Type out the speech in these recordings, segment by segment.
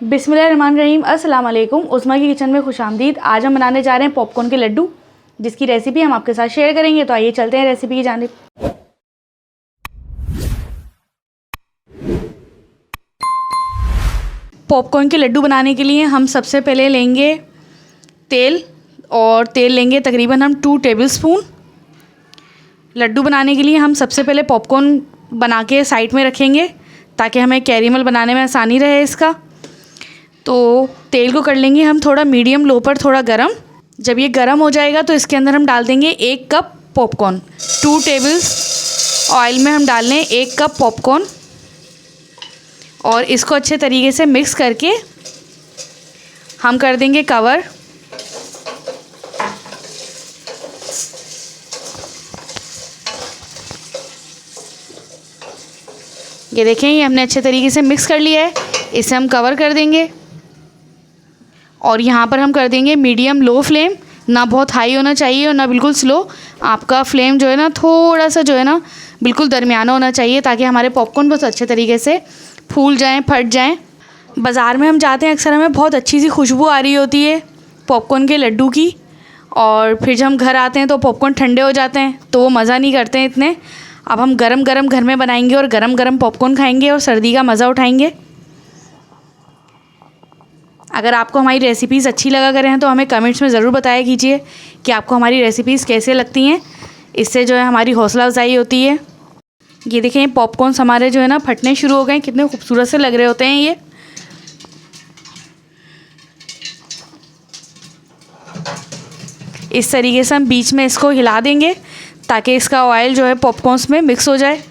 बिस्मिल्लाहिर्रहमानिर्रहीम, अस्सलाम वालेकुम। उस्मा की किचन में खुशामदीद। आज हम बनाने जा रहे हैं पॉपकॉर्न के लड्डू, जिसकी रेसिपी हम आपके साथ शेयर करेंगे। तो आइए चलते हैं रेसिपी की जानिब। पॉपकॉर्न के लड्डू बनाने के लिए हम सबसे पहले लेंगे तेल, और तेल लेंगे तकरीबन हम 2 टेबलस्पून। लड्डू बनाने के लिए हम सबसे पहले पॉपकॉर्न बना के साइड में रखेंगे ताकि हमें कैरेमल बनाने में आसानी रहे इसका। तो तेल को कर लेंगे हम थोड़ा मीडियम लो पर थोड़ा गरम। जब ये गरम हो जाएगा तो इसके अंदर हम डाल देंगे 1 कप पॉपकॉर्न। 2 टेबल्स ऑयल में हम डाल लें 1 कप पॉपकॉर्न, और इसको अच्छे तरीके से मिक्स करके हम कर देंगे कवर। ये देखें, ये हमने अच्छे तरीके से मिक्स कर लिया है। इसे हम कवर कर देंगे और यहाँ पर हम कर देंगे मीडियम लो फ्लेम। ना बहुत हाई होना चाहिए और ना बिल्कुल स्लो। आपका फ्लेम जो है ना थोड़ा सा जो है ना बिल्कुल दरमियाना होना चाहिए, ताकि हमारे पॉपकॉर्न बहुत अच्छे तरीके से फूल जाएं, फट जाएं। बाज़ार में हम जाते हैं, अक्सर हमें बहुत अच्छी सी खुशबू आ रही होती है पॉपकॉर्न के लड्डू की, और फिर जब हम घर आते हैं तो पॉपकॉर्न ठंडे हो जाते हैं तो वो मज़ा नहीं करते हैं इतने। अब हम गरम गरम घर में बनाएंगे और गरम गरम पॉपकॉर्न खाएंगे और सर्दी का मज़ा उठाएंगे। अगर आपको हमारी रेसिपीज़ अच्छी लगा करें तो हमें कमेंट्स में ज़रूर बताया कीजिए कि आपको हमारी रेसिपीज़ कैसे लगती हैं। इससे जो है हमारी हौसला अफजाई होती है। ये देखें, पॉपकॉर्न्स हमारे जो है ना फटने शुरू हो गए। कितने खूबसूरत से लग रहे होते हैं ये। इस तरीके से हम बीच में इसको हिला देंगे ताकि इसका ऑयल जो है पॉपकॉर्न्स में मिक्स हो जाए।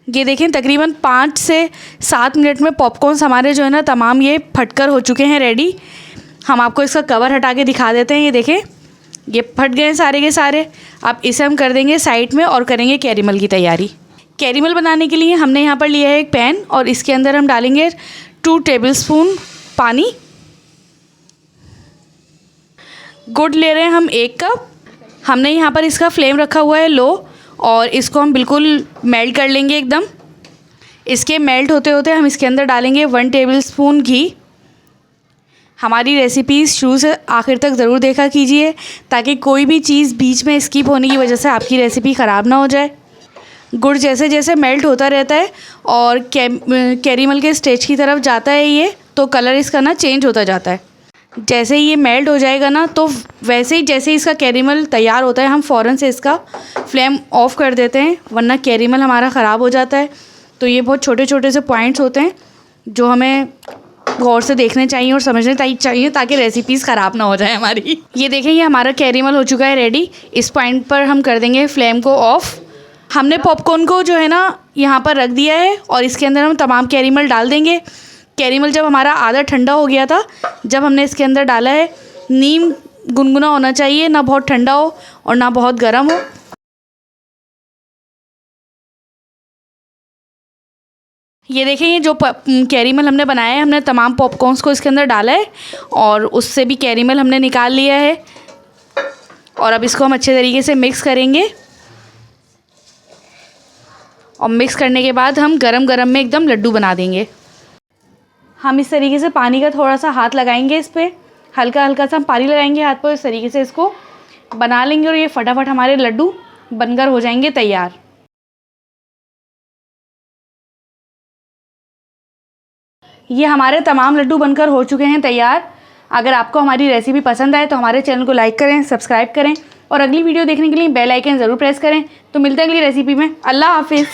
ये देखें, तकरीबन 5 से 7 मिनट में पॉपकॉर्न्स हमारे जो है ना तमाम ये फटकर हो चुके हैं रेडी। हम आपको इसका कवर हटा के दिखा देते हैं। ये देखें, ये फट गए हैं सारे के सारे। अब इसे हम कर देंगे साइड में और करेंगे कैरेमल की तैयारी। कैरेमल बनाने के लिए हमने यहाँ पर लिया है एक पैन, और इसके अंदर हम डालेंगे 2 टेबलस्पून पानी। गुड़ ले रहे हैं हम 1 कप। हमने यहाँ पर इसका फ्लेम रखा हुआ है लो, और इसको हम बिल्कुल मेल्ट कर लेंगे एकदम। इसके मेल्ट होते होते हम इसके अंदर डालेंगे 1 टेबलस्पून घी। हमारी रेसिपीज़ शुरू से आखिर तक ज़रूर देखा कीजिए, ताकि कोई भी चीज़ बीच में स्किप होने की वजह से आपकी रेसिपी ख़राब ना हो जाए। गुड़ जैसे जैसे मेल्ट होता रहता है और कैरेमल के स्टेज की तरफ जाता है ये, तो कलर इसका ना चेंज होता जाता है। जैसे ही ये मेल्ट हो जाएगा ना, तो वैसे ही जैसे इसका कैरेमल तैयार होता है हम फ़ौरन से इसका फ्लेम ऑफ़ कर देते हैं, वरना कैरेमल हमारा ख़राब हो जाता है। तो ये बहुत छोटे छोटे से पॉइंट्स होते हैं जो हमें गौर से देखने चाहिए और समझने चाहिए, ताकि रेसिपीज़ ख़राब ना हो जाए हमारी। ये देखें, ये हमारा कैरेमल हो चुका है रेडी। इस पॉइंट पर हम कर देंगे फ्लेम को ऑफ़। हमने पॉपकॉर्न को जो है ना यहाँ पर रख दिया है, और इसके अंदर हम तमाम कैरेमल डाल देंगे। कैरेमल जब हमारा आधा ठंडा हो गया था, जब हमने इसके अंदर डाला है, नीम गुनगुना होना चाहिए, ना बहुत ठंडा हो और ना बहुत गर्म हो। ये देखें, ये जो कैरेमल हमने बनाया है, हमने तमाम पॉपकॉर्न्स को इसके अंदर डाला है और उससे भी कैरेमल हमने निकाल लिया है। और अब इसको हम अच्छे तरीके से मिक्स करेंगे, और मिक्स करने के बाद हम गरम गरम में एकदम लड्डू बना देंगे। हम इस तरीके से पानी का थोड़ा सा हाथ लगाएंगे, इस पर हल्का हल्का सा हम पानी लगाएंगे हाथ पर। इस तरीके से इसको बना लेंगे और ये फटाफट हमारे लड्डू बनकर हो जाएंगे तैयार। ये हमारे तमाम लड्डू बनकर हो चुके हैं तैयार। अगर आपको हमारी रेसिपी पसंद आए तो हमारे चैनल को लाइक करें, सब्सक्राइब करें, और अगली वीडियो देखने के लिए बेल आइकन ज़रूर प्रेस करें। तो मिलते हैं अगली रेसिपी में। अल्लाह हाफिज़।